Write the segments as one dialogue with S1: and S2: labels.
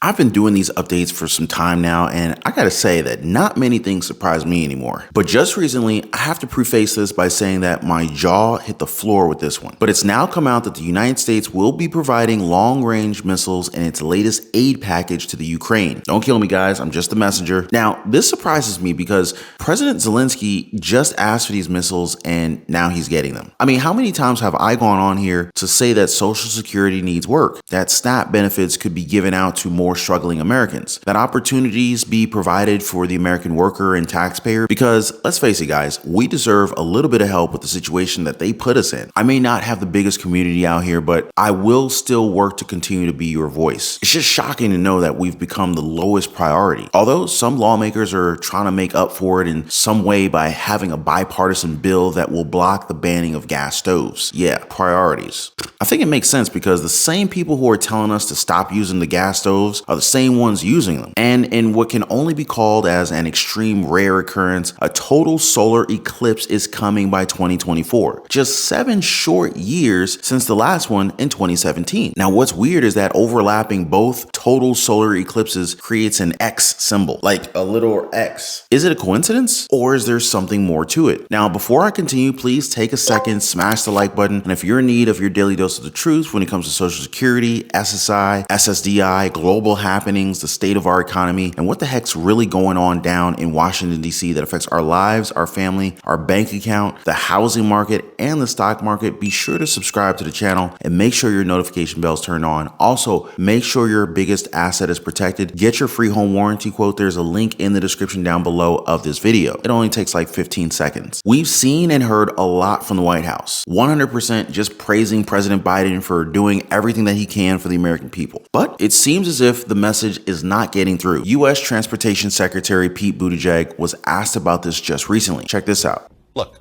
S1: I've been doing these updates for some time now, and I gotta say that not many things surprise me anymore. But just recently, I have to preface this by saying that my jaw hit the floor with this one. But it's now come out that the United States will be providing long-range missiles in its latest aid package to the Ukraine. Don't kill me, guys, I'm just the messenger. Now, this surprises me because President Zelensky just asked for these missiles and now he's getting them. I mean, how many times have I gone on here to say that Social Security needs work, that SNAP benefits could be given out to more struggling Americans, that opportunities be provided for the American worker and taxpayer? Because let's face it, guys, we deserve a little bit of help with the situation that they put us in. I may not have the biggest community out here, but I will still work to continue to be your voice. It's just shocking to know that we've become the lowest priority. Although some lawmakers are trying to make up for it in some way by having a bipartisan bill that will block the banning of gas stoves. Yeah, priorities. I think it makes sense because the same people who are telling us to stop using the gas stoves are the same ones using them. And in what can only be called as an extreme rare occurrence, a total solar eclipse is coming by 2024. Just 7 short years since the last one in 2017. Now, what's weird is that overlapping both total solar eclipses creates an X symbol, like a little X. Is it a coincidence or is there something more to it? Now, before I continue, please take a second, smash the like button, and if you're in need of your daily dose of the truth when it comes to Social Security, SSI, SSDI, global happenings, the state of our economy, and what the heck's really going on down in Washington, D.C. that affects our lives, our family, our bank account, the housing market, and the stock market, be sure to subscribe to the channel and make sure your notification bell's turned on. Also, make sure your biggest asset is protected. Get your free home warranty quote. There's a link in the description down below of this video. It only takes like 15 seconds. We've seen and heard a lot from the White House. 100% just praising President Biden for doing everything that he can for the American people. But it seems as if the message is not getting through. U.S. Transportation Secretary Pete Buttigieg was asked about this just recently. Check this out.
S2: Look,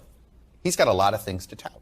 S2: he's got a lot of things to tout.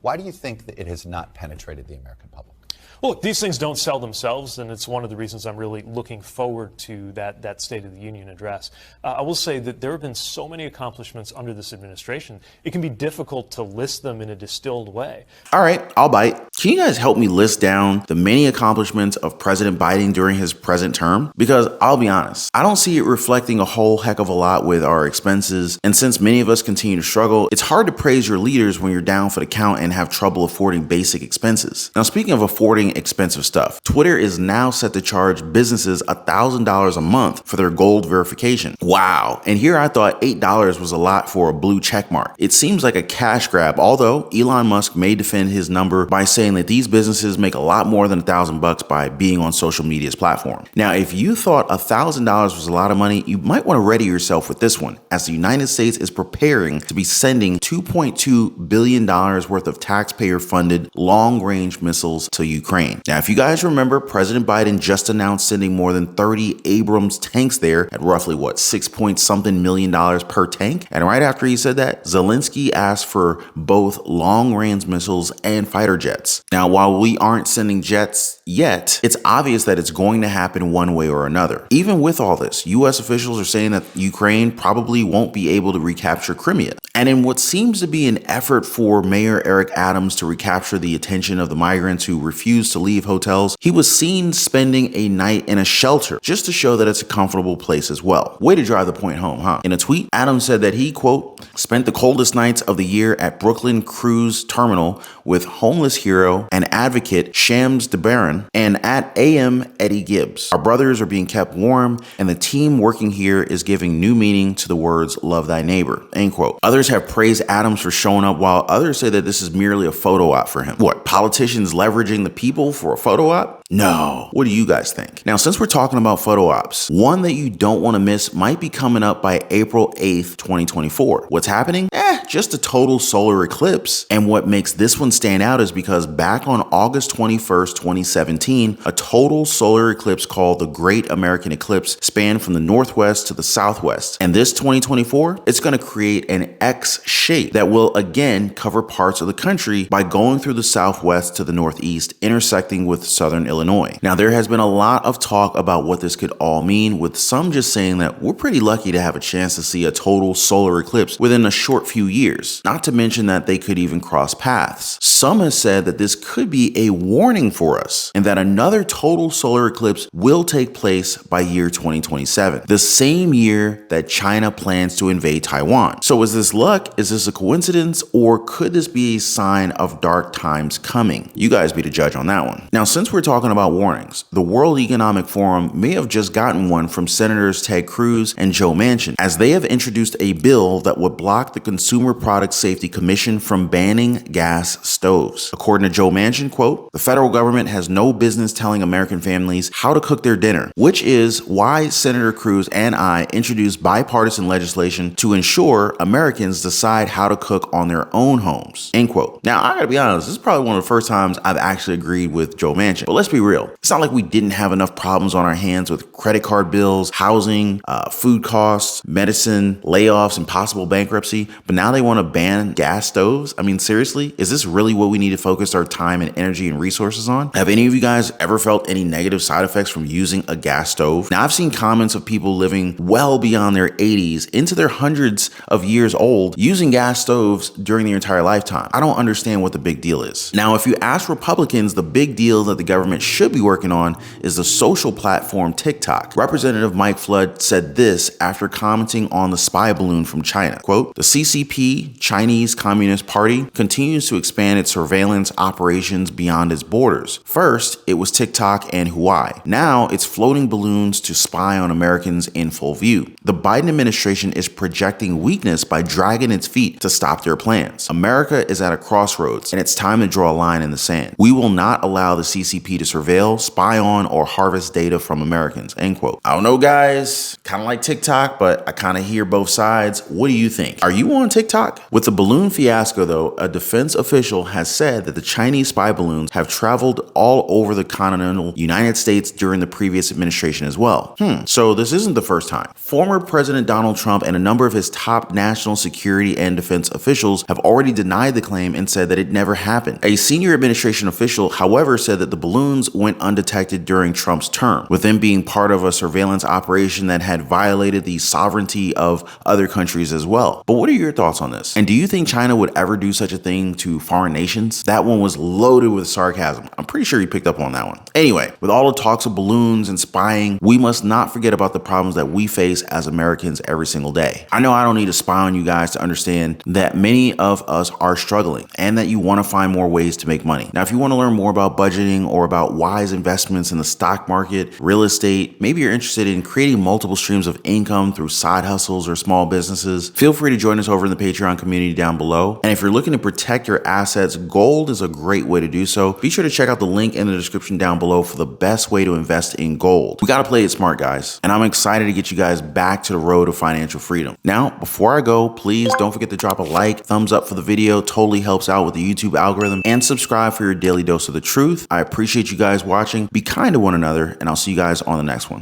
S2: Why do you think that it has not penetrated the American public?
S3: Well, look, these things don't sell themselves, and it's one of the reasons I'm really looking forward to that State of the Union address. I will say that there have been so many accomplishments under this administration, it can be difficult to list them in a distilled way.
S1: All right, I'll bite. Can you guys help me list down the many accomplishments of President Biden during his present term? Because I'll be honest, I don't see it reflecting a whole heck of a lot with our expenses, and since many of us continue to struggle, it's hard to praise your leaders when you're down for the count and have trouble affording basic expenses. Now, speaking of affording expensive stuff, Twitter is now set to charge businesses $1,000 a month for their gold verification. Wow. And here I thought $8 was a lot for a blue check mark. It seems like a cash grab, although Elon Musk may defend his number by saying that these businesses make a lot more than $1,000 by being on social media's platform. Now, if you thought $1,000 was a lot of money, you might want to ready yourself with this one, as the United States is preparing to be sending $2.2 billion worth of taxpayer-funded long-range missiles to Ukraine. Now, if you guys remember, President Biden just announced sending more than 30 Abrams tanks there at roughly, what, $6-something million per tank? And right after he said that, Zelensky asked for both long-range missiles and fighter jets. Now, while we aren't sending jets yet, it's obvious that it's going to happen one way or another. Even with all this, U.S. officials are saying that Ukraine probably won't be able to recapture Crimea. And in what seems to be an effort for Mayor Eric Adams to recapture the attention of the migrants who refuse to leave hotels, he was seen spending a night in a shelter just to show that it's a comfortable place as well. Way to drive the point home, huh? In a tweet, Adams said that he, quote, spent the coldest nights of the year at Brooklyn Cruise Terminal with homeless hero and advocate Shams Debaran and at AM Eddie Gibbs. Our brothers are being kept warm and the team working here is giving new meaning to the words love thy neighbor, end quote. Others have praised Adams for showing up while others say that this is merely a photo op for him. What, politicians leveraging the people for a photo op? No. What do you guys think? Now, since we're talking about photo ops, one that you don't want to miss might be coming up by April 8th, 2024. What's happening? Just a total solar eclipse. And what makes this one stand out is because back on August 21st, 2017, a total solar eclipse called the Great American Eclipse spanned from the northwest to the southwest. And this 2024, it's going to create an X shape that will again cover parts of the country by going through the southwest to the northeast, intersecting with southern Illinois. Illinois. Now, there has been a lot of talk about what this could all mean, with some just saying that we're pretty lucky to have a chance to see a total solar eclipse within a short few years, not to mention that they could even cross paths. Some have said that this could be a warning for us and that another total solar eclipse will take place by year 2027, the same year that China plans to invade Taiwan. So is this luck? Is this a coincidence? Or could this be a sign of dark times coming? You guys be the judge on that one. Now, since we're talking about warnings, the World Economic Forum may have just gotten one from Senators Ted Cruz and Joe Manchin, as they have introduced a bill that would block the Consumer Product Safety Commission from banning gas stoves. According to Joe Manchin, quote, "The federal government has no business telling American families how to cook their dinner, which is why Senator Cruz and I introduced bipartisan legislation to ensure Americans decide how to cook on their own homes," end quote. Now, I gotta be honest, this is probably one of the first times I've actually agreed with Joe Manchin. But let's be real. It's not like we didn't have enough problems on our hands with credit card bills, housing, food costs, medicine, layoffs, and possible bankruptcy. But now they want to ban gas stoves? I mean, seriously? Is this really what we need to focus our time and energy and resources on? Have any of you guys ever felt any negative side effects from using a gas stove? Now, I've seen comments of people living well beyond their 80s into their hundreds of years old using gas stoves during their entire lifetime. I don't understand what the big deal is. Now, if you ask Republicans, the big deal that the government should be working on is the social platform TikTok. Representative Mike Flood said this after commenting on the spy balloon from China. Quote, "The CCP, Chinese Communist Party, continues to expand its surveillance operations beyond its borders. First, it was TikTok and Huawei. Now it's floating balloons to spy on Americans in full view. The Biden administration is projecting weakness by dragging its feet to stop their plans. America is at a crossroads, and it's time to draw a line in the sand. We will not allow the CCP to surveil, spy on, or harvest data from Americans," end quote. I don't know, guys. Kind of like TikTok, but I kind of hear both sides. What do you think? Are you on TikTok? With the balloon fiasco, though, a defense official has said that the Chinese spy balloons have traveled all over the continental United States during the previous administration as well. So this isn't the first time. Former President Donald Trump and a number of his top national security and defense officials have already denied the claim and said that it never happened. A senior administration official, however, said that the balloons went undetected during Trump's term, with them being part of a surveillance operation that had violated the sovereignty of other countries as well. But what are your thoughts on this? And do you think China would ever do such a thing to foreign nations? That one was loaded with sarcasm. I'm pretty sure you picked up on that one. Anyway, with all the talks of balloons and spying, we must not forget about the problems that we face as Americans every single day. I know I don't need to spy on you guys to understand that many of us are struggling and that you want to find more ways to make money. Now, if you want to learn more about budgeting or about wise investments in the stock market, real estate, maybe you're interested in creating multiple streams of income through side hustles or small businesses, feel free to join us over in the Patreon community down below. And if you're looking to protect your assets, gold is a great way to do so. Be sure to check out the link in the description down below for the best way to invest in gold. We got to play it smart, guys. And I'm excited to get you guys back to the road of financial freedom. Now, before I go, please don't forget to drop a like, thumbs up for the video. Totally helps out with the YouTube algorithm, and subscribe for your daily dose of the truth. I appreciate you guys watching. Be kind to one another, and I'll see you guys on the next one.